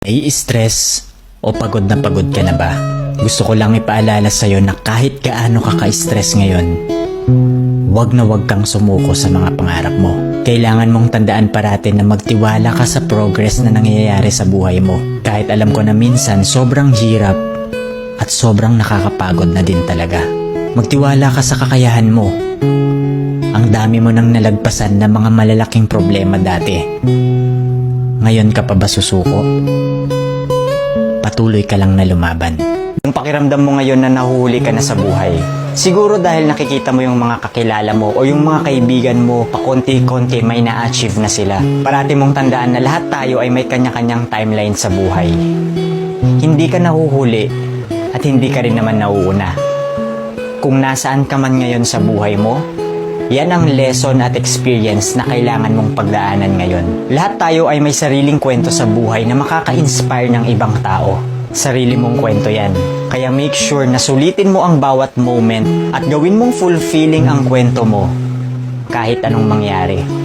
Nai-stress o pagod na pagod ka na ba? Gusto ko lang ipaalala sa'yo na kahit gaano ka ka-stress ngayon, wag na wag kang sumuko sa mga pangarap mo. Kailangan mong tandaan parati na magtiwala ka sa progress na nangyayari sa buhay mo. Kahit alam ko na minsan sobrang hirap at sobrang nakakapagod na din talaga. Magtiwala ka sa kakayahan mo. Ang dami mo nang nalagpasan na mga malalaking problema dati. Ngayon ka pa ba susuko? Patuloy ka lang na lumaban. Yung pakiramdam mo ngayon na nahuhuli ka na sa buhay, siguro dahil nakikita mo yung mga kakilala mo o yung mga kaibigan mo pakonti-konti may na-achieve na sila. Parati mong tandaan na lahat tayo ay may kanya-kanyang timeline sa buhay. Hindi ka nahuhuli at hindi ka rin naman nauuna. Kung nasaan ka man ngayon sa buhay mo, yan ang lesson at experience na kailangan mong pagdaanan ngayon. Lahat tayo ay may sariling kwento sa buhay na makaka-inspire ng ibang tao. Sarili mong kwento yan. Kaya make sure na sulitin mo ang bawat moment at gawin mong fulfilling ang kwento mo kahit anong mangyari.